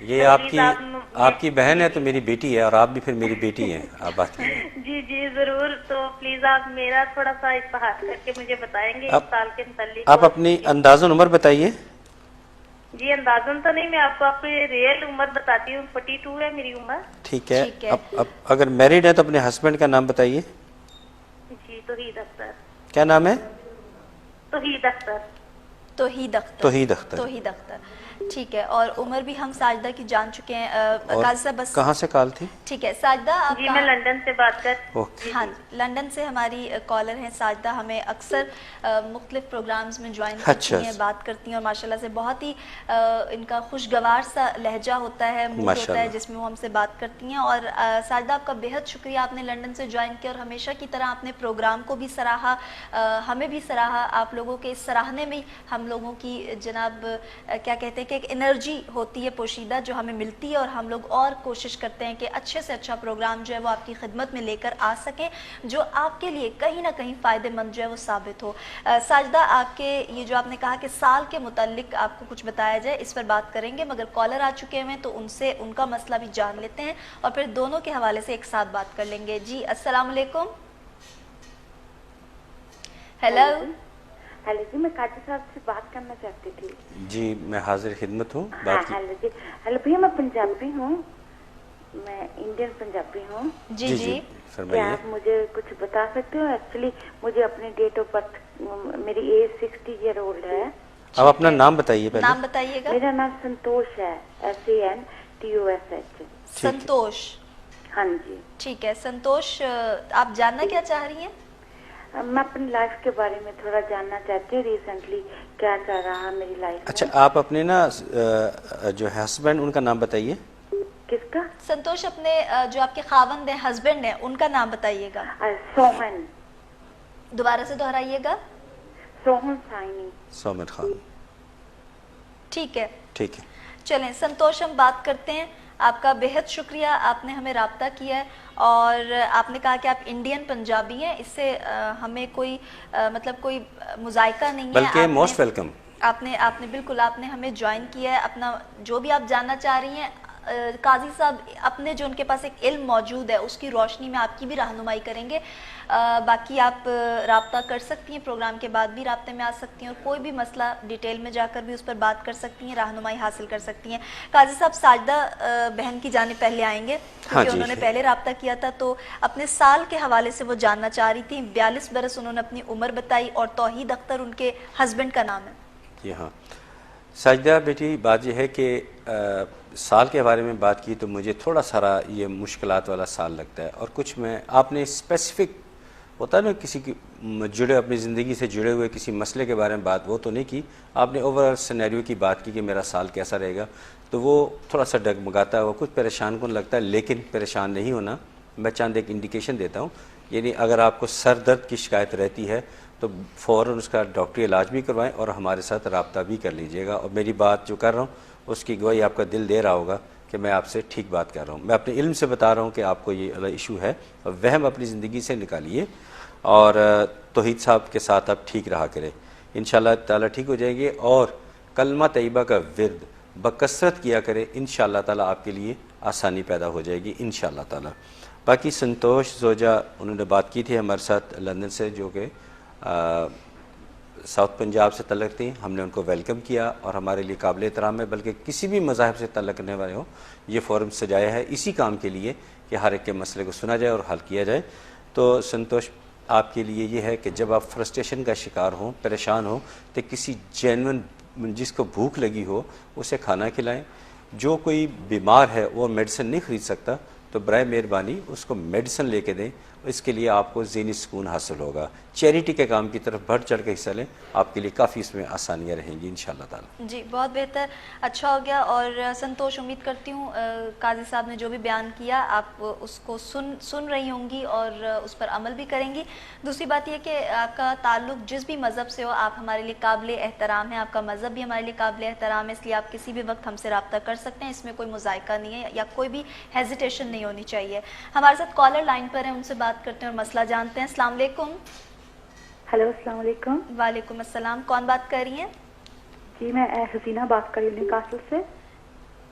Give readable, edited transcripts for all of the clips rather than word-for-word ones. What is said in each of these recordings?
یہ آپ کی بہن ہے تو میری بیٹی ہے، اور آپ بھی پھر میری بیٹی ہیں. آپ بات کیجیے. جی جی ضرور. تو پلیز آپ میرا تھوڑا سا اتحاد کر کے مجھے بتائیں گے اس سال کے متعلق. آپ اپنی اندازن عمر بتائیے. جی اندازن تو نہیں، میں آپ کو آپ کی ریئل عمر بتاتی ہوں. 42 ہے میری عمر. ٹھیک ہے. اب اگر میرڈ ہے تو اپنے ہسبینڈ کا نام بتائیے. جی توحید اختر. کیا نام ہے؟ توحید اختر. توحید اختر. توحید اختر. توحید اختر. ٹھیک ہے. اور عمر بھی ہم ساجدہ کی جان چکے ہیں. قاضی صاحب بس کہاں سے کال تھی؟ ٹھیک ہے ساجدہ آپ جی میں لندن سے بات کر. ہاں لندن سے ہماری کالر ہیں ساجدہ. ہمیں اکثر مختلف پروگرامز میں جوائن کرتی ہیں، بات کرتی ہیں، اور ماشاءاللہ سے بہت ہی ان کا خوشگوار سا لہجہ ہوتا ہے، موڈ ہوتا ہے جس میں وہ ہم سے بات کرتی ہیں. اور ساجدہ آپ کا بہت شکریہ، آپ نے لندن سے جوائن کیا اور ہمیشہ کی طرح آپ نے پروگرام کو بھی سراہا، ہمیں بھی سراہا. آپ لوگوں کے اس سراہنے میں ہم لوگوں کی جناب کیا کہتے ہیں کہ ایک انرجی ہوتی ہے پوشیدہ جو ہمیں ملتی ہے، اور ہم لوگ اور کوشش کرتے ہیں کہ اچھے سے اچھا پروگرام جو ہے وہ آپ کی خدمت میں لے کر آ سکیں جو آپ کے لیے کہیں نہ کہیں فائدہ مند جو ہے وہ ثابت ہو. ساجدہ آپ کے یہ جو آپ نے کہا کہ سال کے متعلق آپ کو کچھ بتایا جائے، اس پر بات کریں گے، مگر کالر آ چکے ہیں تو ان سے ان کا مسئلہ بھی جان لیتے ہیں اور پھر دونوں کے حوالے سے ایک ساتھ بات کر لیں گے. جی السلام علیکم. ہیلو. ہیلو جی میں قاضی صاحب سے بات کرنا چاہتی تھی. جی میں حاضر خدمت ہوں. ہیلو جی. ہیلو بھیا میں پنجابی ہوں، میں انڈین پنجابی ہوں. جی جی کیا آپ مجھے کچھ بتا سکتے ہو؟ ایکچولی مجھے اپنے ڈیٹ آف برتھ، میری ایج 60 ایئر اولڈ ہے. اب اپنا نام بتائیے پہلے. نام بتائیے گا. میرا نام سنتوش ہے، SANTOSH. سنتوش. ہاں جی ٹھیک ہے سنتوش، آپ جاننا کیا چاہ رہی ہیں؟ میں اپنی لائف کے بارے میں تھوڑا جاننا چاہتی ہوں، ریسنٹلی کیا چل رہا میری لائف میں. اچھا آپ اپنے نا جو ہے ہسبینڈ ان کا نام بتائیے. کس کا؟ سنتوش اپنے جو آپ کے خاوند ہیں ہسبینڈ ہیں ان کا نام بتائیے گا. سومن. دوبارہ سے دہرائیے گا. سومن سائنی. سومن خان. ٹھیک ہے ٹھیک ہے. چلیں سنتوش ہم بات کرتے ہیں. آپ کا بہت شکریہ، آپ نے ہمیں رابطہ کیا ہے اور آپ نے کہا کہ آپ انڈین پنجابی ہیں. اس سے ہمیں کوئی مطلب کوئی مذائقہ نہیں ہے، بلکہ موسٹ ویلکم. آپ نے بالکل آپ نے ہمیں جوائن کیا ہے. اپنا جو بھی آپ جاننا چاہ رہی ہیں قاضی صاحب اپنے جو ان کے پاس ایک علم موجود ہے اس کی روشنی میں آپ کی بھی رہنمائی کریں گے. باقی آپ رابطہ کر سکتی ہیں، پروگرام کے بعد بھی رابطے میں آ سکتی ہیں اور کوئی بھی مسئلہ ڈیٹیل میں جا کر بھی اس پر بات کر سکتی ہیں، رہنمائی حاصل کر سکتی ہیں. قاضی صاحب ساجدہ بہن کی جانب پہلے آئیں گے کیونکہ انہوں نے پہلے رابطہ کیا تھا، تو اپنے سال کے حوالے سے وہ جاننا چاہ رہی تھیں. 42 برس انہوں نے اپنی عمر بتائی اور توحید اختر ان کے ہسبینڈ کا نام ہے. جی ہاں ساجدہ بیٹی، بات یہ ہے کہ سال کے بارے میں بات کی تو مجھے تھوڑا سارا یہ مشکلات والا سال لگتا ہے، اور کچھ میں آپ نے اسپیسیفک ہوتا ہے نا کسی کی جڑے اپنی زندگی سے جڑے ہوئے کسی مسئلے کے بارے میں بات وہ تو نہیں کی، آپ نے اوور آل سینیریو کی بات کی کہ میرا سال کیسا رہے گا، تو وہ تھوڑا سا ڈگمگاتا ہے، وہ کچھ پریشان کن لگتا ہے. لیکن پریشان نہیں ہونا، میں چند ایک انڈیکیشن دیتا ہوں. یعنی اگر آپ کو سر درد کی شکایت رہتی ہے تو فوراً اس کا ڈاکٹری علاج بھی کروائیں اور ہمارے ساتھ رابطہ بھی کر لیجئے گا. اور میری بات جو کر رہا ہوں اس کی گواہی آپ کا دل دے رہا ہوگا کہ میں آپ سے ٹھیک بات کر رہا ہوں. میں اپنے علم سے بتا رہا ہوں کہ آپ کو یہ ایشو ہے، وہم اپنی زندگی سے نکالیے اور توحید صاحب کے ساتھ آپ ٹھیک رہا کریں، انشاءاللہ تعالیٰ ٹھیک ہو جائیں گے. اور کلمہ طیبہ کا ورد بکثرت کیا کریں، انشاءاللہ تعالیٰ آپ کے لیے آسانی پیدا ہو جائے گی انشاءاللہ تعالیٰ. باقی سنتوش زوجہ انہوں نے بات کی تھی ہمارے ساتھ لندن سے، جو کہ ساؤتھ پنجاب سے تعلق تھیں. ہم نے ان کو ویلکم کیا اور ہمارے لیے قابل احترام ہے، بلکہ کسی بھی مذاہب سے تعلق رکھنے والے ہوں یہ فورم سجایا ہے اسی کام کے لیے کہ ہر ایک کے مسئلے کو سنا جائے اور حل کیا جائے. تو سنتوش آپ کے لیے یہ ہے کہ جب آپ فرسٹریشن کا شکار ہوں، پریشان ہوں، تو کسی جینون جس کو بھوک لگی ہو اسے کھانا کھلائیں. جو کوئی بیمار ہے وہ میڈیسن نہیں خرید سکتا تو برائے مہربانی اس کو میڈیسن لے کے دیں، اس کے لیے آپ کو ذہنی سکون حاصل ہوگا. چیریٹی کے کام کی طرف بڑھ چڑھ کے حصہ لیں، آپ کے لیے کافی اس میں آسانیاں رہیں گی انشاءاللہ تعالی. جی بہت بہتر، اچھا ہو گیا. اور سنتوش امید کرتی ہوں قاضی صاحب نے جو بھی بیان کیا آپ اس کو سن رہی ہوں گی اور اس پر عمل بھی کریں گی. دوسری بات یہ کہ آپ کا تعلق جس بھی مذہب سے ہو آپ ہمارے لیے قابل احترام ہیں، آپ کا مذہب بھی ہمارے لیے قابل احترام ہے، اس لیے آپ کسی بھی وقت ہم سے رابطہ کر سکتے ہیں. اس میں کوئی مذائقہ نہیں ہے یا کوئی بھی ہیزیٹیشن نہیں ہونی چاہیے. ہمارے ساتھ کالر لائن پر ہیں، ان سے بات کرتے ہیں اور مسئلہ جانتے ہیں. السلام علیکم. ہیلو السلام علیکم. وعلیکم السلام. کون بات کر رہی ہیں؟ جی میں حسینہ بات کر رہی ہوں کاسل سے.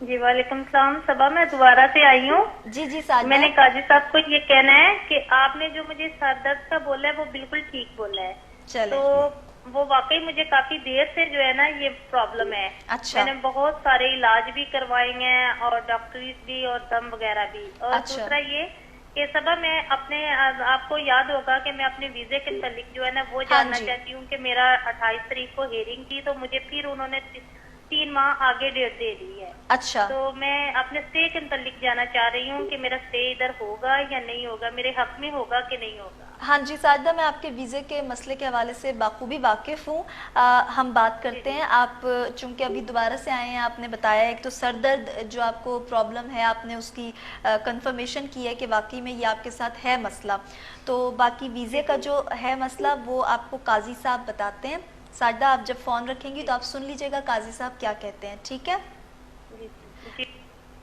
جی وعلیکم السلام صبا، میں دوبارہ سے آئی ہوں. جی جی ساجدہ. میں نے قاضی صاحب کو یہ کہنا ہے کہ آپ نے جو مجھے سر درد کا بولا ہے وہ بالکل ٹھیک بولا ہے. چلیں. تو وہ واقعی مجھے کافی دیر سے جو ہے نا یہ پرابلم ہے. اچھا. میں نے بہت سارے علاج بھی کروائے ہیں اور ڈاکٹریز بھی اور دم وغیرہ بھی. اور اچھا. دوسرا یہ کہ صبح میں اپنے آپ کو یاد ہوگا کہ میں اپنے ویزے کے متعلق جو ہے نا وہ جاننا چاہتی ہوں کہ میرا 28 تاریخ کو ہیئرنگ تھی تو مجھے پھر انہوں نے 3 ماہ آگے ڈیٹ دے دی ہے. اچھا. تو میں اپنے اسٹے کے متعلق جانا چاہ رہی ہوں کہ میرا اسٹے ادھر ہوگا یا نہیں ہوگا, میرے حق میں ہوگا کہ نہیں ہوگا. ہاں جی ساجدہ, میں آپ کے ویزے کے مسئلے کے حوالے سے بخوبی واقف ہوں. ہم بات کرتے ہیں. آپ چونکہ ابھی دوبارہ سے آئے ہیں, آپ نے بتایا ایک تو سر درد جو آپ کو پرابلم ہے, آپ نے اس کی کنفرمیشن کی ہے کہ واقعی میں یہ آپ کے ساتھ ہے مسئلہ. تو باقی ویزے کا جو ہے مسئلہ وہ آپ کو قاضی صاحب بتاتے ہیں. ساجدہ آپ جب فون رکھیں گی تو آپ سن لیجئے گا قاضی صاحب کیا کہتے ہیں, ٹھیک ہے؟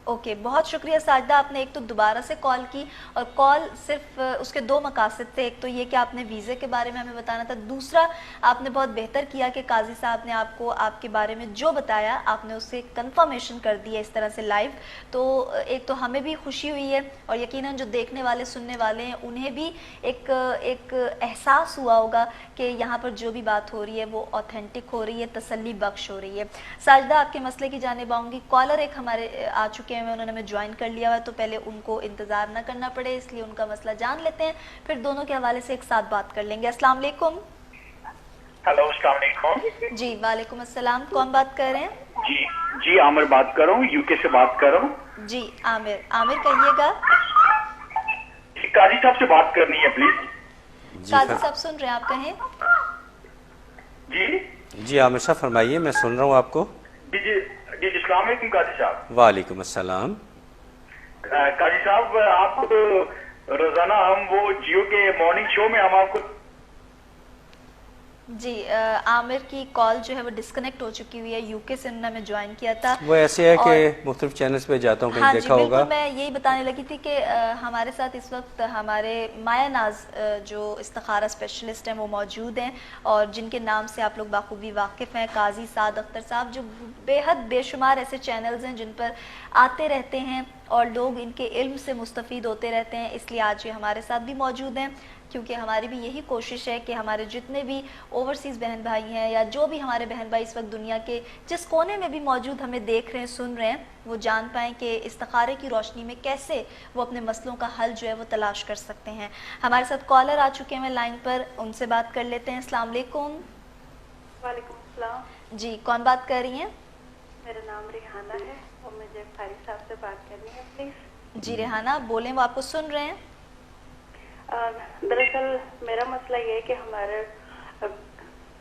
اوکے, بہت شکریہ ساجدہ. آپ نے ایک تو دوبارہ سے کال کی اور کال صرف اس کے 2 مقاصد تھے. ایک تو یہ کہ آپ نے ویزے کے بارے میں ہمیں بتانا تھا, دوسرا آپ نے بہت بہتر کیا کہ قاضی صاحب نے آپ کو آپ کے بارے میں جو بتایا آپ نے اسے کنفرمیشن کر دی ہے اس طرح سے لائیو. تو ایک تو ہمیں بھی خوشی ہوئی ہے اور یقیناً جو دیکھنے والے سننے والے ہیں انہیں بھی ایک احساس ہوا ہوگا کہ یہاں پر جو بھی بات ہو رہی ہے وہ اوتھینٹک ہو رہی ہے, تسلی بخش ہو رہی ہے. ساجدہ آپ کے مسئلے کی جانب آؤں گی. کالر ایک ہمارے آ چکے ہیں, انہوں نے ہمیں جوائن کر لیا ہوا, تو پہلے ان کو انتظار نہ کرنا پڑے اس لیے ان کا مسئلہ جان لیتے ہیں, پھر دونوں کے حوالے سے ایک ساتھ بات کر لیں گے. السلام علیکم. ہلو, السلام علیکم. جی وعلیکم السلام. کون بات کر رہے ہیں؟ جی عامر بات کر رہا ہوں, یو کے سے بات کر رہا ہوں. جی عامر کہیے گا. قاضی صاحب سے بات کرنی ہے پلیز. قاضی صاحب سن رہے ہیں, آپ کہیں. جی عامر صاحب فرمائیے, میں سن رہا ہوں آپ کو. جی السلام علیکم قاضی صاحب. وعلیکم السلام. قاضی صاحب, آپ روزانہ ہم وہ جیو کے مارننگ شو میں ہم آپ کو جی عامر کی کال جو ہے وہ ڈسکنیکٹ ہو چکی ہوئی ہے. یو کے سے انہوں نے ہمیں جوائن کیا تھا. وہ ایسے ہے کہ مختلف چینلز پہ جاتا ہوں, کہیں دیکھا ہوگا. بالکل, میں یہی بتانے لگی تھی کہ ہمارے ساتھ اس وقت ہمارے مایا ناز جو استخارہ اسپیشلسٹ ہیں وہ موجود ہیں اور جن کے نام سے آپ لوگ بخوبی واقف ہیں, قاضی سعد اختر صاحب, جو بے حد بے شمار ایسے چینلز ہیں جن پر آتے رہتے ہیں اور لوگ ان کے علم سے مستفید ہوتے رہتے ہیں. اس لیے آج یہ ہمارے ساتھ بھی موجود ہیں کیونکہ ہماری بھی یہی کوشش ہے کہ ہمارے جتنے بھی اوورسیز بہن بھائی ہیں یا جو بھی ہمارے بہن بھائی اس وقت دنیا کے جس کونے میں بھی موجود ہمیں دیکھ رہے ہیں, سن رہے ہیں, وہ جان پائیں کہ استخارے کی روشنی میں کیسے وہ اپنے مسئلوں کا حل جو ہے وہ تلاش کر سکتے ہیں. ہمارے ساتھ کالر آ چکے ہیں لائن پر, ان سے بات کر لیتے ہیں. السلام علیکم. وعلیکم السلام. جی کون بات کر رہی ہیں؟ میرا نام ریحانہ ہے اور مجھے قاضی صاحب سے بات کرنی ہے پلیز. جی ریحانہ بولیں, وہ آپ کو سن رہے ہیں. دراصل میرا مسئلہ یہ ہے کہ ہمارے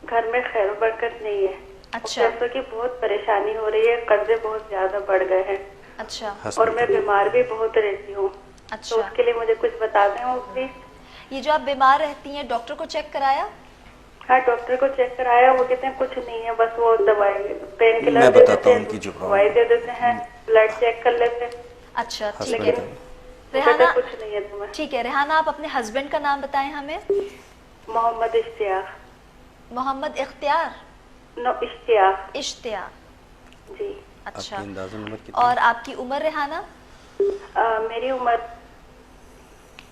گھر میں خیر و برکت نہیں ہے. اچھا. پیسوں کی بہت پریشانی ہو رہی ہے, قرضے بہت زیادہ بڑھ گئے ہیں. اچھا. اور میں بیمار بھی بہت رہتی ہوں. اچھا. تو اس کے لیے مجھے کچھ بتا دیں وہ پلیز. یہ جو آپ بیمار رہتی ہیں ڈاکٹر کو چیک کرایا؟ ہاں ڈاکٹر کو چیک کرایا, وہ کہتے ہیں کچھ نہیں ہے, بس وہ دوائی پین کلر میں دے بتاتا دیتے ہوں ان کی ہیں, جو دوائی دے دیتے ہیں, بلڈ چیک کر لیتے ہیں. اچھا ٹھیک لیکن ہے ریحانہ, کچھ نہیں ہے تمہیں. ٹھیک ہے ریحانہ, آپ اپنے ہسبینڈ کا نام بتائیں ہمیں. محمد اشتیاق. محمد اختیار. نو اشتیاق. اشتیاق. جی. اچھا. اندازہ نمبر کتنا؟ اور آپ کی عمر ریحانہ؟ میری عمر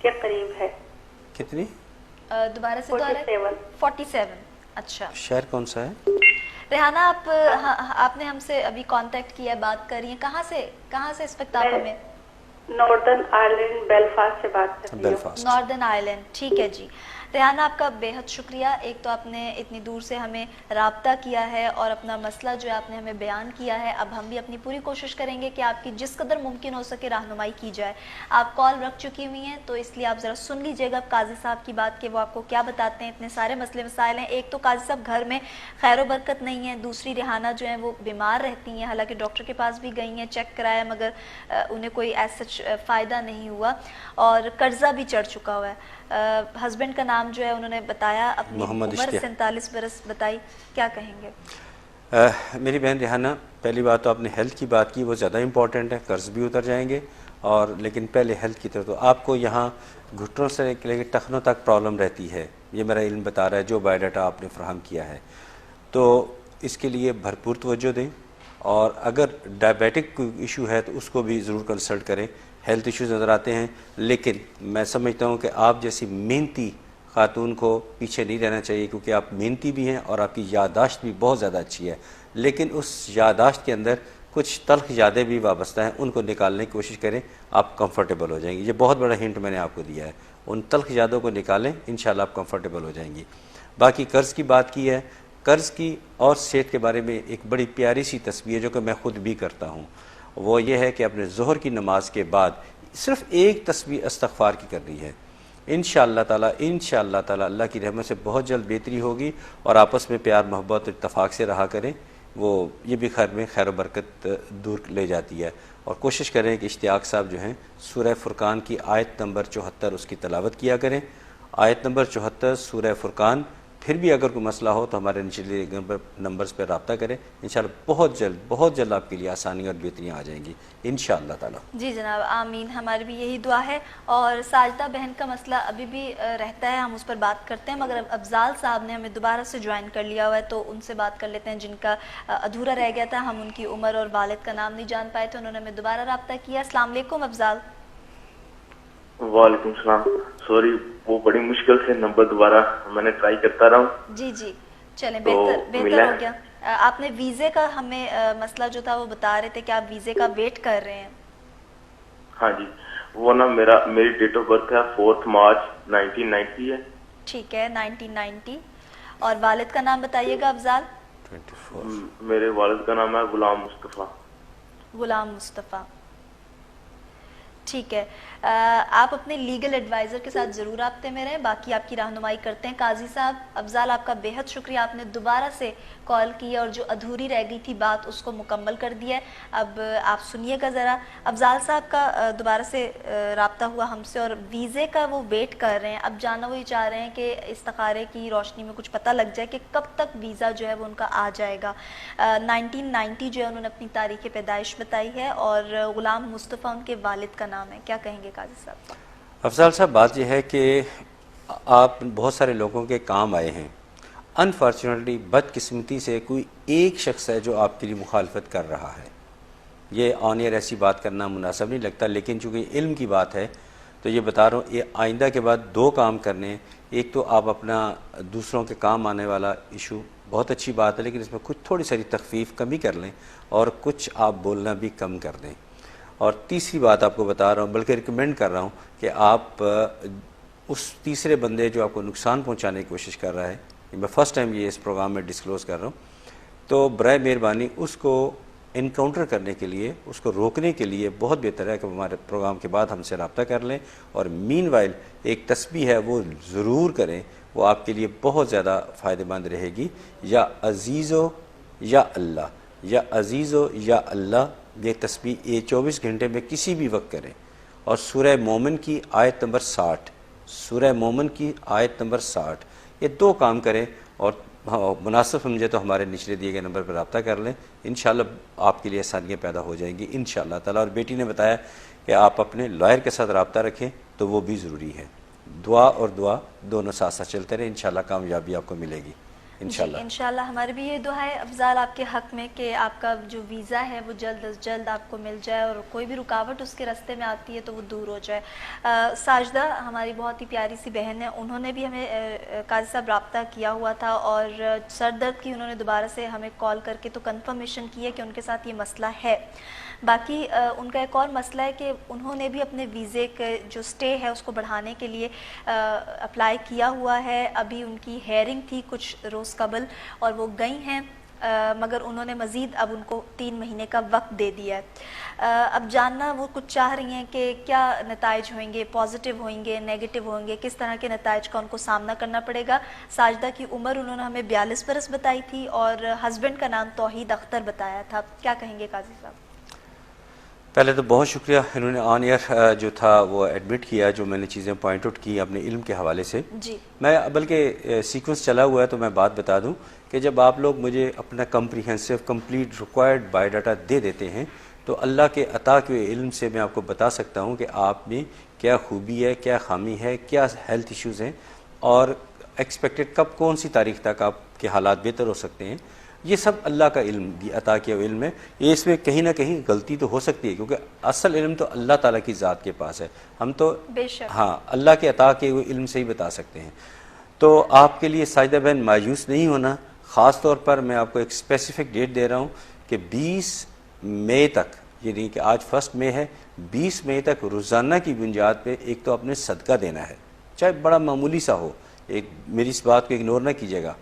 کے قریب ہے. کتنی؟ دوبارہ سے 47. اچھا. شہر کون سا ہے؟ ریحانہ آپ نے ہم سے ابھی کانٹیکٹ کیا ہے, بات کر رہی ہیں, کہاں سے اس وقت آپ ہمیں؟ ناردرن آئرلینڈ بیلفاسٹ سے بات کر رہی ہوں. ناردرن آئرلینڈ, ٹھیک ہے جی. ریحانہ آپ کا بے حد شکریہ. ایک تو آپ نے اتنی دور سے ہمیں رابطہ کیا ہے اور اپنا مسئلہ جو ہے آپ نے ہمیں بیان کیا ہے. اب ہم بھی اپنی پوری کوشش کریں گے کہ آپ کی جس قدر ممکن ہو سکے رہنمائی کی جائے. آپ کال رکھ چکی ہوئی ہیں تو اس لیے آپ ذرا سن لیجئے گا قاضی صاحب کی بات کہ وہ آپ کو کیا بتاتے ہیں. اتنے سارے مسئلے مسائل ہیں. ایک تو قاضی صاحب گھر میں خیر و برکت نہیں ہے, دوسری ریحانہ جو ہیں وہ بیمار رہتی ہیں, حالانکہ ڈاکٹر کے پاس بھی گئی ہیں, چیک کرایا, مگر انہیں کوئی ایسا فائدہ نہیں ہوا اور قرضہ بھی چڑھ چکا ہوا ہے. ہسبینڈ کا نام جو ہے انہوں نے بتایا, اپنی عمر 47 برس بتائی, کیا کہیں گے؟ میری بہن ریحانہ, پہلی بات تو آپ نے ہیلتھ کی بات کی, وہ زیادہ امپورٹنٹ ہے. قرض بھی اتر جائیں گے اور لیکن پہلے ہیلتھ کی طرف. تو آپ کو یہاں گھٹنوں سے لے کے ٹخنوں تک پرابلم رہتی ہے, یہ میرا علم بتا رہا ہے جو بایو ڈاٹا آپ نے فراہم کیا ہے. تو اس کے لیے بھرپور توجہ دیں اور اگر ڈائبیٹک کوئی ایشو ہے تو اس کو بھی ضرور کنسلٹ کریں. ہیلتھ ایشوز نظر آتے ہیں، لیکن میں سمجھتا ہوں کہ آپ جیسی محنتی خاتون کو پیچھے نہیں رہنا چاہیے، کیونکہ آپ محنتی بھی ہیں اور آپ کی یادداشت بھی بہت زیادہ اچھی ہے، لیکن اس یادداشت کے اندر کچھ تلخ یادیں بھی وابستہ ہیں، ان کو نکالنے کی کوشش کریں، آپ کمفرٹیبل ہو جائیں گی. یہ بہت بڑا ہنٹ میں نے آپ کو دیا ہے، ان تلخ یادوں کو نکالیں، انشاءاللہ آپ کمفرٹیبل ہو جائیں گی. باقی قرض کی بات کی ہے، قرض کی اور صحت کے بارے میں ایک بڑی پیاری سی تصویر جو کہ میں خود بھی کرتا ہوں، وہ یہ ہے کہ اپنے ظہر کی نماز کے بعد صرف ایک تسبیح استغفار کی کرنی ہے. انشاءاللہ تعالی اللہ کی رحمت سے بہت جلد بہتری ہوگی، اور آپس میں پیار محبت اتفاق سے رہا کریں، وہ یہ بھی خیر میں خیر و برکت دور لے جاتی ہے. اور کوشش کریں کہ اشتیاق صاحب جو ہیں سورہ فرقان کی آیت نمبر 74 اس کی تلاوت کیا کریں. آیت نمبر 74 سورہ فرقان. پھر بھی اگر کوئی مسئلہ ہو تو ہمارے نچلے نمبرز پہ رابطہ کریں، انشاءاللہ بہت جلد آپ کے لیے آسانی اور بہتریاں آ جائیں گی انشاءاللہ تعالی. جی جناب آمین، ہماری بھی یہی دعا ہے. اور ساجدہ بہن کا مسئلہ ابھی بھی رہتا ہے، ہم اس پر بات کرتے ہیں، مگر افضال صاحب نے ہمیں دوبارہ سے جوائن کر لیا ہوا ہے، تو ان سے بات کر لیتے ہیں جن کا ادھورا رہ گیا تھا. ہم ان کی عمر اور والد کا نام نہیں جان پائے تھے، انہوں نے ہمیں دوبارہ رابطہ کیا. السلام علیکم افضال. وعلیکم السلام. سوری، وہ بڑی مشکل سے نمبر دوبارہ میں نے ٹرائی کرتا رہا ہوں. جی چلیں، بہتر ہو گیا. آپ نے ویزے کا ہمیں مسئلہ جو تھا وہ بتا رہے تھے کہ آپ ویزے کا ویٹ کر رہے ہیں. ہاں جی، وہ نا میری ڈیٹ آف برتھ ہے 4 مارچ 1990 ہے. ٹھیک ہے، 1990. اور والد کا نام بتائیے گا افضال. 24. میرے والد کا نام ہے غلام مصطفیٰ. غلام مصطفیٰ، ٹھیک ہے. آپ اپنے لیگل ایڈوائزر کے ساتھ ضرور رابطے میں رہیں، باقی آپ کی رہنمائی کرتے ہیں. قاضی صاحب، افضال آپ کا بہت شکریہ، آپ نے دوبارہ سے کال کی اور جو ادھوری رہ گئی تھی بات اس کو مکمل کر دیا ہے. اب آپ سنیے گا ذرا. افضال صاحب کا دوبارہ سے رابطہ ہوا ہم سے، اور ویزے کا وہ ویٹ کر رہے ہیں. اب جاننا وہی چاہ رہے ہیں کہ استخارے کی روشنی میں کچھ پتہ لگ جائے کہ کب تک ویزا جو ہے وہ ان کا آ جائے گا. 1990 جو ہے انہوں نے اپنی تاریخ پیدائش بتائی ہے، اور غلام مصطفیٰ ان کے والد کا نام ہے. کیا کہیں گے قاضی صاحب؟ افضال صاحب، بات یہ ہے کہ آپ بہت سارے لوگوں کے کام آئے ہیں. انفارچونیٹلی بدقسمتی سے کوئی ایک شخص ہے جو آپ کے لیے مخالفت کر رہا ہے. یہ آن ایئر ایسی بات کرنا مناسب نہیں لگتا، لیکن چونکہ علم کی بات ہے تو یہ بتا رہا ہوں. یہ آئندہ کے بعد 2 کام کرنے ہیں. ایک تو آپ اپنا دوسروں کے کام آنے والا ایشو، بہت اچھی بات ہے، لیکن اس میں کچھ تھوڑی ساری تخفیف کمی کر لیں، اور کچھ آپ بولنا بھی کم کر دیں. اور تیسری بات آپ کو بتا رہا ہوں، بلکہ ریکمینڈ کر رہا ہوں کہ آپ اس تیسرے بندے جو آپ کو نقصان پہنچانے کی کوشش کر رہا ہے، میں فرسٹ ٹائم یہ اس پروگرام میں ڈسکلوز کر رہا ہوں، تو برائے مہربانی اس کو انکاؤنٹر کرنے کے لیے، اس کو روکنے کے لیے بہت بہتر ہے کہ ہمارے پروگرام کے بعد ہم سے رابطہ کر لیں. اور مین وائل ایک تسبیح ہے وہ ضرور کریں، وہ آپ کے لیے بہت زیادہ فائدہ مند رہے گی. یا عزیزو یا اللہ، یا عزیزو یا اللہ، یہ تسبیح یہ 24 گھنٹے میں کسی بھی وقت کریں. اور سورہ مومن کی آیت نمبر 60، سورہ مومن کی آیت نمبر 60، یہ 2 کام کریں. اور مناسب سمجھے تو ہمارے نچلے دیے گئے نمبر پر رابطہ کر لیں، انشاءاللہ آپ کے لیے آسانیاں پیدا ہو جائیں گی انشاءاللہ تعالیٰ. اور بیٹی نے بتایا کہ آپ اپنے لائر کے ساتھ رابطہ رکھیں، تو وہ بھی ضروری ہے. دعا اور دعا دونوں ساتھ ساتھ چلتے رہیں، انشاءاللہ کامیابی آپ کو ملے گی انشاءاللہ. انشاءاللہ ہماری بھی یہ دعا ہے افضال آپ کے حق میں کہ آپ کا جو ویزا ہے وہ جلد از جلد آپ کو مل جائے، اور کوئی بھی رکاوٹ اس کے راستے میں آتی ہے تو وہ دور ہو جائے. ساجدہ ہماری بہت ہی پیاری سی بہن ہے، انہوں نے بھی ہمیں قاضی صاحب رابطہ کیا ہوا تھا، اور سر درد کی انہوں نے دوبارہ سے ہمیں کال کر کے تو کنفرمیشن کی ہے کہ ان کے ساتھ یہ مسئلہ ہے. باقی ان کا ایک اور مسئلہ ہے کہ انہوں نے بھی اپنے ویزے کے جو سٹے ہے اس کو بڑھانے کے لیے اپلائی کیا ہوا ہے. ابھی ان کی ہیئرنگ تھی کچھ روز قبل اور وہ گئی ہیں، مگر انہوں نے مزید اب ان کو 3 مہینے کا وقت دے دیا ہے. اب جاننا وہ کچھ چاہ رہی ہیں کہ کیا نتائج ہوئیں گے، پازیٹیو ہوئیں گے، نیگیٹو ہوئیں گے، کس طرح کے نتائج کا ان کو سامنا کرنا پڑے گا. ساجدہ کی عمر انہوں نے ہمیں 42 برس بتائی تھی، اور ہسبینڈ کا نام توحید اختر بتایا تھا. کیا کہیں گے قاضی صاحب؟ پہلے تو بہت شکریہ، انہوں نے آن ایئر جو تھا وہ ایڈمٹ کیا، جو میں نے چیزیں پوائنٹ آؤٹ کی اپنے علم کے حوالے سے. جی میں بلکہ سیکوینس چلا ہوا ہے تو میں بات بتا دوں کہ جب آپ لوگ مجھے اپنا comprehensive complete required bio data دے دیتے ہیں تو اللہ کے عطا کے علم سے میں آپ کو بتا سکتا ہوں کہ آپ میں کیا خوبی ہے، کیا خامی ہے، کیا ہیلتھ ایشوز ہیں، اور ایکسپیکٹڈ کب کون سی تاریخ تک آپ کے حالات بہتر ہو سکتے ہیں. یہ سب اللہ کا علم عطا کیا علم ہے. یہ اس میں کہیں نہ کہیں غلطی تو ہو سکتی ہے کیونکہ اصل علم تو اللہ تعالیٰ کی ذات کے پاس ہے. ہم تو ہاں اللہ کے عطا کے علم سے ہی بتا سکتے ہیں. تو آپ کے لیے ساجدہ بہن مایوس نہیں ہونا. خاص طور پر میں آپ کو ایک اسپیسیفک ڈیٹ دے رہا ہوں کہ 20 مئی تک، یعنی کہ آج 1 مئی ہے، 20 مئی تک روزانہ کی بنیاد پہ ایک تو اپنے صدقہ دینا ہے، چاہے بڑا معمولی سا ہو. ایک میری اس بات کو اگنور نہ کیجیے گا.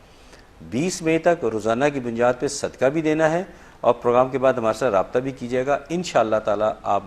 20 مئی تک روزانہ کی بنیاد پہ صدقہ بھی دینا ہے اور پروگرام کے بعد ہمارے ساتھ رابطہ بھی کیجیے گا. انشاءاللہ تعالیٰ آپ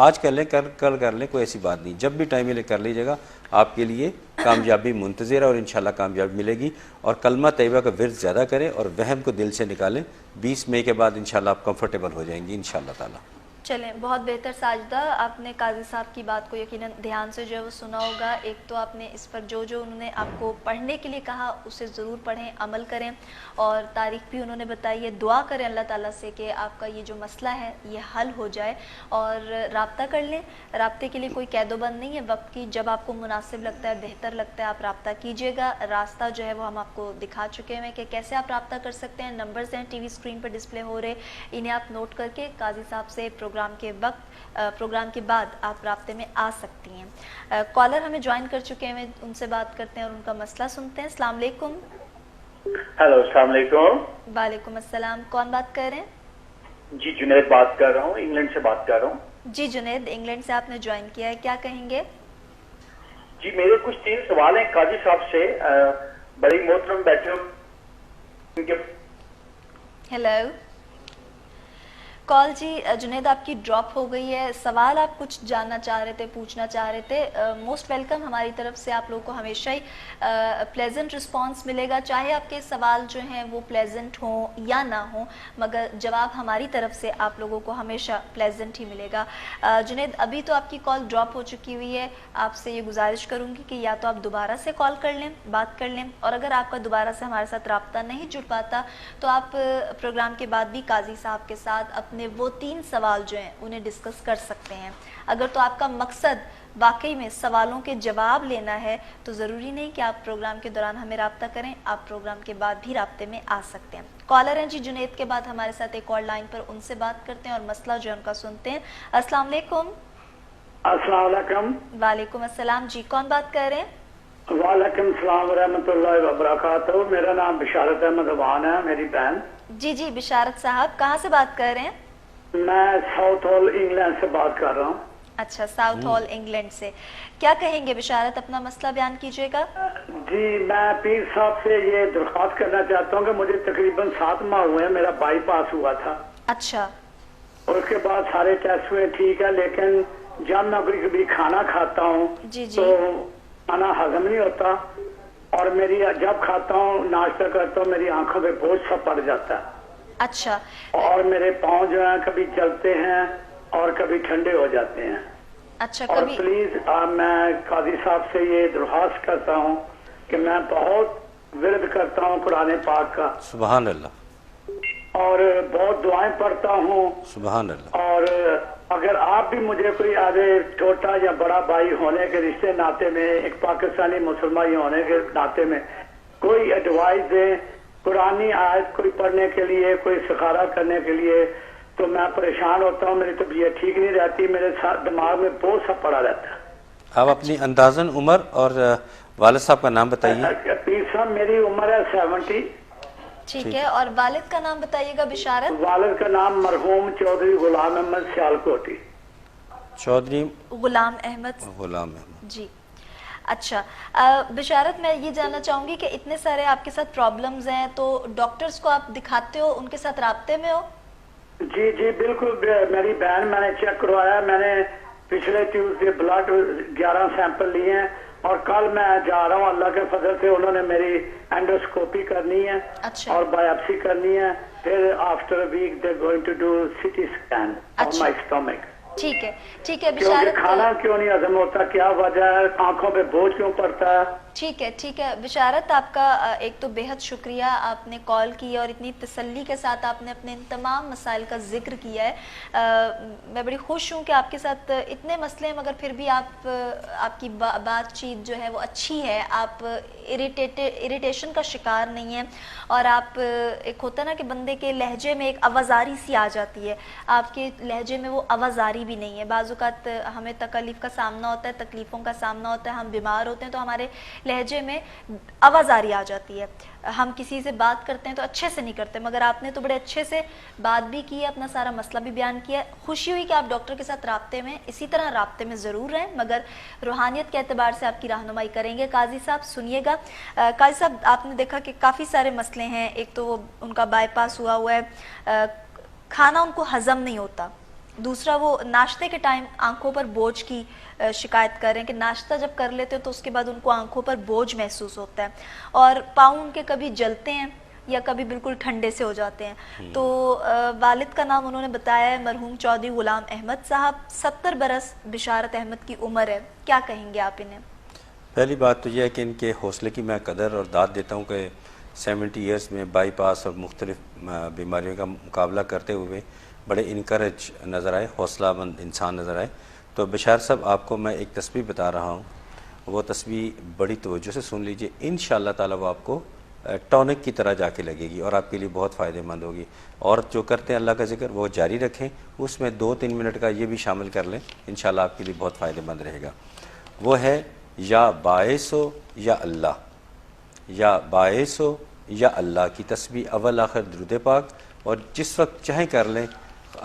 آج کر لیں، کل کر لیں، کوئی ایسی بات نہیں، جب بھی ٹائم ملے کر لیجیے گا. آپ کے لیے کامیابی منتظر ہے اور انشاءاللہ کامیابی ملے گی. اور کلمہ طیبہ کا ورد زیادہ کریں اور وہم کو دل سے نکالیں. 20 مئی کے بعد انشاءاللہ آپ کمفرٹیبل ہو جائیں گی انشاءاللہ تعالیٰ. چلیں، بہت بہتر ساجدہ. آپ نے قاضی صاحب کی بات کو یقیناً دھیان سے جو ہے وہ سنا ہوگا. ایک تو آپ نے اس پر جو انہوں نے آپ کو پڑھنے کے لیے کہا اسے ضرور پڑھیں، عمل کریں، اور تاریخ بھی انہوں نے بتائی ہے. دعا کریں اللہ تعالیٰ سے کہ آپ کا یہ جو مسئلہ ہے یہ حل ہو جائے، اور رابطہ کر لیں. رابطے کے لیے کوئی قید و بند نہیں ہے وقت کی. جب آپ کو مناسب لگتا ہے، بہتر لگتا ہے، آپ رابطہ کیجیے گا. راستہ جو ہے وہ ہم آپ کو دکھا چکے ہیں کہ کیسے آپ رابطہ کر سکتے ہیں. نمبرز ہیں ٹی وی اسکرین پر ڈسپلے ہو رہے، انہیں آپ نوٹ کر کے قاضی صاحب سے پروگرام کے وقت، پروگرام کے بعد آپ رابطے میں آ سکتی ہیں. کالر ہمیں جوائن کر چکے ہیں، ان سے بات کرتے ہیں اور ان کا مسئلہ سنتے ہیں. السلام علیکم. ہیلو، السلام علیکم. وعلیکم السلام. کون بات کر رہے ہیں؟ جی جنید بات کر رہا ہوں، انگلینڈ سے بات کر رہا ہوں. جی جنید، انگلینڈ سے آپ نے جوائن کیا ہے، کیا کہیں گے؟ جی میرے کچھ 3 سوال ہیں قاضی صاحب سے. بڑی محترم بیٹھے ہو. Hello call. جی جنید آپ کی ڈراپ ہو گئی ہے. سوال آپ کچھ جاننا چاہ رہے تھے، پوچھنا چاہ رہے تھے. Most welcome. ہماری طرف سے آپ لوگوں کو ہمیشہ ہی پلیزنٹ رسپانس ملے گا، چاہے آپ کے سوال جو ہیں وہ پلیزنٹ ہوں یا نہ ہوں، مگر جواب ہماری طرف سے آپ لوگوں کو ہمیشہ پلیزنٹ ہی ملے گا. جنید ابھی تو آپ کی کال ڈراپ ہو چکی ہوئی ہے. آپ سے یہ گزارش کروں گی کہ یا تو آپ دوبارہ سے کال کر لیں، بات کر لیں، اور اگر آپ کا دوبارہ سے ہمارے ساتھ رابطہ نہیں جڑ پاتا تو آپ پروگرام کے بعد بھی قاضی صاحب کے ساتھ اپنے وہ 3 سوال جو ہیں انہیں ڈسکس کر سکتے ہیں. اگر تو آپ کا مقصد واقعی میں سوالوں کے جواب لینا ہے تو ضروری نہیں کہ آپ پروگرام کے دوران ہمیں رابطہ کریں، آپ پروگرام کے بعد بھی رابطے میں آ سکتے ہیں. کالر ہیں جی جنید کے بعد ہمارے ساتھ ایک اور لائن پر، ان سے بات کرتے ہیں اور مسئلہ جو ہے ان کا سنتے ہیں. السلام علیکم. السلام علیکم. وعلیکم السلام. جی کون بات کر رہے ہیں؟ وعلیکم السلام ورحمۃ اللہ وبرکاتہ. میرا نام بشارت احمد افغان ہے، میری بہن. جی جی بشارت صاحب، کہاں سے بات کر رہے ہیں؟ میں ساؤتھ ہال انگلینڈ سے بات کر رہا ہوں. اچھا، ساؤتھ ہال انگلینڈ سے. کیا کہیں گے بشارت، اپنا مسئلہ بیان کیجیے گا. جی میں پیر صاحب سے یہ درخواست کرنا چاہتا ہوں کہ مجھے تقریباً 7 ماہ ہوئے ہیں، میرا بائی پاس ہوا تھا. اچھا. اور اس کے بعد سارے ٹیسٹ ہوئے ٹھیک ہے، لیکن جب میں کبھی کھانا کھاتا ہوں تو کھانا ہضم نہیں ہوتا، اور میری جب کھاتا ہوں، ناشتہ کرتا ہوں، میری آنکھوں پہ بوجھ سا پڑ جاتا ہے. اچھا. اور میرے پاؤں جو ہیں کبھی چلتے ہیں اور کبھی ٹھنڈے ہو جاتے ہیں. اچھا. اور پلیز میں قاضی صاحب سے یہ درخواست کرتا ہوں کہ میں بہت ورد کرتا ہوں قرآن پاک کا، سبحان اللہ، اور بہت دعائیں پڑھتا ہوں، سبحان اللہ. اور اگر آپ بھی مجھے کوئی آگے چھوٹا یا بڑا بھائی ہونے کے رشتے ناطے میں، ایک پاکستانی مسلمان ہونے کے ناطے میں کوئی ایڈوائز دیں قرآنی آیت کوئی پڑھنے کے لیے، کوئی استخارہ کرنے کے لیے، تو میں پریشان ہوتا ہوں، میری طبیعت ٹھیک نہیں رہتی، میرے ساتھ دماغ میں بہت سا پڑا رہتا ہے. آپ اپنی اندازاً عمر اور والد صاحب کا نام بتائیے. پیر صاحب میری عمر ہے 70. ٹھیک ہے. اور والد کا نام بتائیے گا بشارت. والد کا نام مرحوم چودھری غلام احمد سیالکوٹی. چودھری غلام احمد. جی اچھا. بشارت میں یہ جاننا چاہوں گی کہ اتنے سارے آپ کے ساتھ پرابلمز ہیں، تو ڈاکٹرز کو آپ دکھاتے ہو، ان کے ساتھ رابطے میں ہو؟ جی جی بالکل. میری بہن میں نے چیک کروایا، میں نے پچھلے ٹیوزڈے بلڈ 11 سیمپل لیے ہیں، اور کل میں جا رہا ہوں، اللہ کے فضل سے انہوں نے میری اینڈوسکوپی کرنی ہے اور بایوپسی کرنی ہے، پھر after week they going to do CT scan of my stomach. ٹھیک ہے. ٹھیک ہے بشارت. کھانا کیوں نہیں ہضم ہوتا، کیا وجہ ہے، آنکھوں پہ بوجھ کیوں پڑتا ہے؟ ٹھیک ہے ٹھیک ہے بشارت، آپ کا ایک تو بیحد شکریہ، آپ نے کال کی اور اتنی تسلی کے ساتھ آپ نے اپنے ان تمام مسائل کا ذکر کیا ہے۔ میں بڑی خوش ہوں کہ آپ کے ساتھ اتنے مسئلے ہیں مگر پھر بھی آپ کی بات چیت جو ہے وہ اچھی ہے، آپ اریٹیشن کا شکار نہیں ہیں، اور آپ ایک ہوتا ہے نا کہ بندے کے لہجے میں ایک آوازاری سی آ جاتی ہے، آپ کے لہجے میں وہ آوازاری بھی نہیں ہے۔ بعض اوقات ہمیں تکلیف کا سامنا ہوتا ہے، تکلیفوں کا سامنا ہوتا ہے، ہم بیمار ہوتے ہیں تو ہمارے لہجے میں آوازاری آ جاتی ہے، ہم کسی سے بات کرتے ہیں تو اچھے سے نہیں کرتے، مگر آپ نے تو بڑے اچھے سے بات بھی کی ہے، اپنا سارا مسئلہ بھی بیان کیا ہے۔ خوشی ہوئی کہ آپ ڈاکٹر کے ساتھ رابطے میں، اسی طرح رابطے میں ضرور رہیں، مگر روحانیت کے اعتبار سے آپ کی رہنمائی کریں گے۔ قاضی صاحب سنیے گا، قاضی صاحب آپ نے دیکھا کہ کافی سارے مسئلے ہیں، ایک تو وہ ان کا بائی پاس ہوا ہوا ہے، کھانا ان کو ہضم نہیں ہوتا، دوسرا وہ ناشتے کے ٹائم آنکھوں پر بوجھ کی شکایت کر رہے ہیں کہ ناشتہ جب کر لیتے ہو تو اس کے بعد ان کو آنکھوں پر بوجھ محسوس ہوتا ہے، اور پاؤں ان کے کبھی جلتے ہیں یا کبھی بالکل ٹھنڈے سے ہو جاتے ہیں۔ تو والد کا نام انہوں نے بتایا ہے مرحوم چودھری غلام احمد صاحب، 70 برس بشارت احمد کی عمر ہے، کیا کہیں گے آپ انہیں؟ پہلی بات تو یہ ہے کہ ان کے حوصلے کی میں قدر اور داد دیتا ہوں کہ 70 ایئرز میں بائی پاس اور مختلف بیماریوں کا مقابلہ کرتے ہوئے بڑے انکریج نظر آئے، حوصلہ مند انسان نظر آئے۔ تو بشار صاحب آپ کو میں ایک تسبیح بتا رہا ہوں، وہ تسبیح بڑی توجہ سے سن لیجئے، انشاءاللہ تعالی وہ آپ کو ٹونک کی طرح جا کے لگے گی اور آپ کے لیے بہت فائدہ مند ہوگی۔ اور جو کرتے ہیں اللہ کا ذکر وہ جاری رکھیں، اس میں 2-3 منٹ کا یہ بھی شامل کر لیں، انشاءاللہ آپ کے لیے بہت فائدہ مند رہے گا۔ وہ ہے یا باعث ہو یا اللہ، یا باعث ہو یا اللہ کی تسبیح اول آخر درود پاک، اور جس وقت چاہیں کر لیں،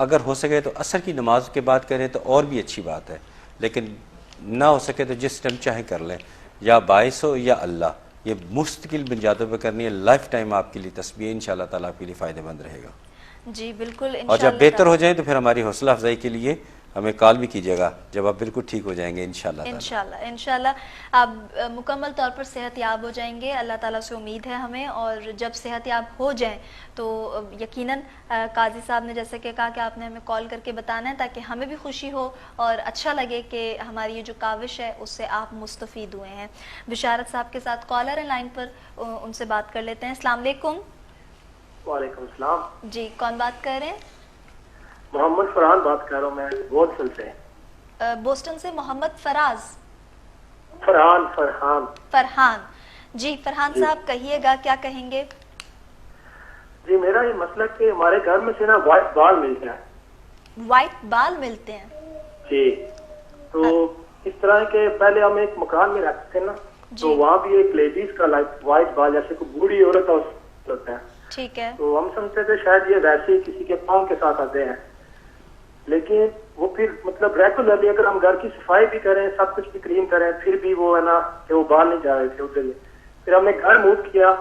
اگر ہو سکے تو عصر کی نماز کے بعد کریں تو اور بھی اچھی بات ہے، لیکن نہ ہو سکے تو جس ٹائم چاہیں کر لیں۔ یا باعث ہو یا اللہ، یہ مستقل بنیادوں پہ کرنی ہے، لائف ٹائم آپ کے لیے تسبیح انشاءاللہ تعالیٰ آپ کے لیے فائدہ مند رہے گا۔ جی بالکل، اور جب بہتر ہو جائیں تو پھر ہماری حوصلہ افزائی کے لیے ہمیں کال بھی کیجیے گا جب آپ بالکل ٹھیک ہو جائیں گے انشاءاللہ انشاءاللہ آپ مکمل طور پر صحت یاب ہو جائیں گے، اللہ تعالیٰ سے امید ہے ہمیں، اور جب صحت یاب ہو جائیں تو یقیناً قاضی صاحب نے جیسے کہ کہا کہ آپ نے ہمیں کال کر کے بتانا ہے تاکہ ہمیں بھی خوشی ہو اور اچھا لگے کہ ہماری یہ جو کاوش ہے اس سے آپ مستفید ہوئے ہیں۔ بشارت صاحب کے ساتھ کالر ہیں لائن پر، ان سے بات کر لیتے ہیں۔ السلام علیکم۔ وعلیکم السلام۔ جی کون بات کر رہے ہیں؟ محمد فرحان بات کر رہا ہوں میں بوسٹن سے۔ بوسٹن سے محمد فراز؟ فرحان جی فرحان صاحب کہیے گا، کیا کہیں گے؟ جی میرا یہ مسئلہ کہ ہمارے گھر میں سے نا وائٹ بال ملتے ہیں۔ وائٹ بال ملتے ہیں؟ جی تو اس طرح کے پہلے ہم ایک مکان میں رہتے تھے نا، تو وہاں بھی ایک لیڈیز کا وائٹ بال جیسے کوئی بوڑھی عورت ہوتا ہے، ٹھیک ہے، تو ہم سمجھتے تھے شاید یہ ویسے ہی کسی کے پاؤں کے ساتھ آتے ہیں، لیکن وہ پھر مطلب ریگولرلی اگر ہم گھر کی صفائی بھی کریں، سب کچھ بھی کلین کریں، پھر بھی وہ ہے نا کہ وہ باہر نہیں جا رہے تھے ادھر۔ پھر ہم نے گھر موو کیا،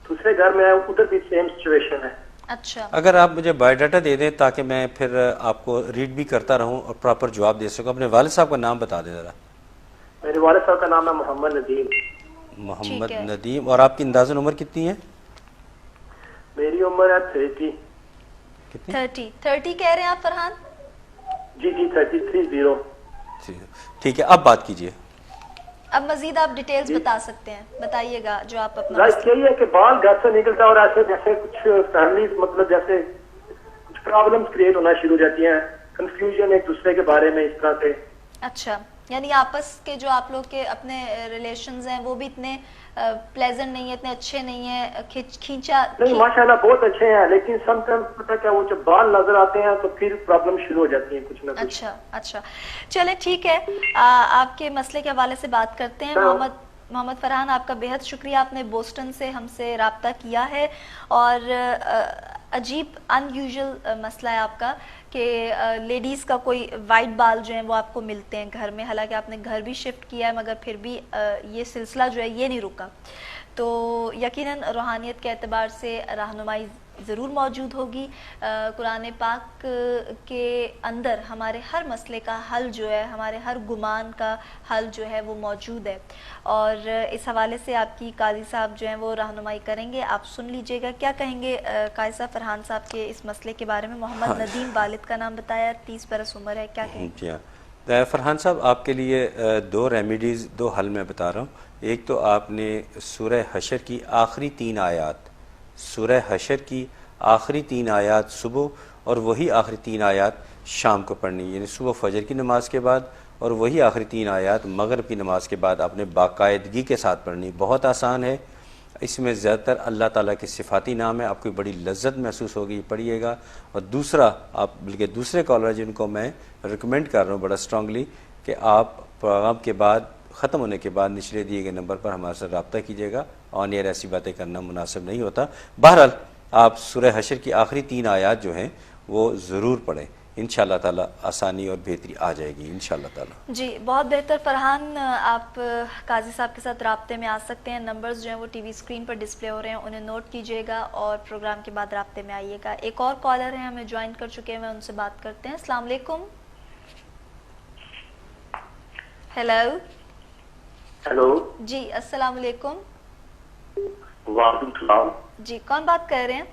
دوسرے گھر میں ادھر بھی سیم سچویشن ہے۔ اچھا، اگر آپ مجھے بایو ڈاٹا دے دیں تاکہ میں پھر آپ کو ریڈ بھی کرتا رہوں اور پراپر جواب دے سکوں۔ اپنے والد صاحب کا نام بتا دیں ذرا۔ میرے والد صاحب کا نام ہے محمد ندیم۔ محمد ندیم۔ اور آپ کی اندازاً عمر کتنی ہے؟ میری عمر ہے 30۔ کتنی؟ 30 کہہ رہے ہیں آپ فرحان؟ جی 30۔ ٹھیک ہے، اب بات کیجئے۔ اب مزید آپ ڈیٹیلز بتا سکتے ہیں، بتائیے گا جو آپ اپنا۔ رائٹ یہی ہے کہ بال گھر سے نکلتا ہے اور ایسے جیسے کچھ فیملیز مطلب جیسے کچھ پرابلمز کریٹ ہونا شروع ہو جاتی ہیں، کنفیوژن ایک دوسرے کے بارے میں اس طرح سے۔ اچھا، یعنی آپس کے جو آپ لوگ کے اپنے ریلیشنز ہیں وہ بھی اتنے پلیزنٹ نہیں ہیں، اتنے اچھے نہیں ہیں، کھینچا نہیں ماشاءاللہ بہت اچھے ہیں، لیکن سم ٹائم پتہ کیا وہ جب بال نظر آتے ہیں تو پھر پرابلم شروع ہو جاتی ہیں کچھ نہ کچھ۔ اچھا چلیں ٹھیک ہے، آپ کے مسئلے کے حوالے سے بات کرتے ہیں۔ محمد فرحان آپ کا بہت شکریہ، آپ نے بوسٹن سے ہم سے رابطہ کیا ہے، اور عجیب ان یوزول مسئلہ ہے آپ کا کہ لیڈیز کا کوئی وائٹ بال جو ہیں وہ آپ کو ملتے ہیں گھر میں، حالانکہ آپ نے گھر بھی شفٹ کیا ہے مگر پھر بھی یہ سلسلہ جو ہے یہ نہیں رکا۔ تو یقیناً روحانیت کے اعتبار سے رہنمائی ضرور موجود ہوگی، قرآن پاک کے اندر ہمارے ہر مسئلے کا حل جو ہے، ہمارے ہر گمان کا حل جو ہے وہ موجود ہے، اور اس حوالے سے آپ کی قاضی صاحب جو ہیں وہ رہنمائی کریں گے۔ آپ سن لیجئے گا، کیا کہیں گے قاضی صاحب فرحان صاحب کے اس مسئلے کے بارے میں؟ محمد ندیم والد کا نام بتایا، 30 برس عمر ہے، کیا کہیں گے؟ فرحان صاحب آپ کے لیے 2 ریمیڈیز، 2 حل میں بتا رہا ہوں۔ ایک تو آپ نے سورہ حشر کی آخری 3 آیات، سورہ حشر کی آخری 3 آیات صبح اور وہی آخری 3 آیات شام کو پڑھنی، یعنی صبح فجر کی نماز کے بعد اور وہی آخری 3 آیات مغرب کی نماز کے بعد آپ نے باقاعدگی کے ساتھ پڑھنی. بہت آسان ہے، اس میں زیادہ تر اللہ تعالیٰ کے صفاتی نام ہے، آپ کو بڑی لذت محسوس ہوگی پڑھیے گا. اور دوسرا، آپ بلکہ دوسرے کالر جن کو میں ریکمینڈ کر رہا ہوں بڑا اسٹرانگلی کہ آپ پروگرام کے بعد ختم ہونے کے بعد نچلے دیے گئے نمبر پر ہمارے ساتھ رابطہ کیجیے گا. آن ایئر ایسی باتیں کرنا مناسب نہیں ہوتا. بہرحال آپ سورہ حشر کی آخری 3 آیات جو ہیں وہ ضرور پڑھیں، انشاءاللہ تعالیٰ آسانی اور بہتری آ جائے گی انشاءاللہ تعالیٰ. جی بہت بہتر فرحان، آپ قاضی صاحب کے ساتھ رابطے میں آ سکتے ہیں. نمبرز جو ہیں وہ ٹی وی اسکرین پر ڈسپلے ہو رہے ہیں، انہیں نوٹ کیجیے گا اور پروگرام کے بعد رابطے میں آئیے گا. ایک اور کالر ہیں ہمیں جوائن کر چکے ہیں، ان سے بات کرتے ہیں. السلام علیکم. ہیلو. ہیلو. جی السلام علیکم. وعلیکم السلام. جی کون بات کر رہے ہیں؟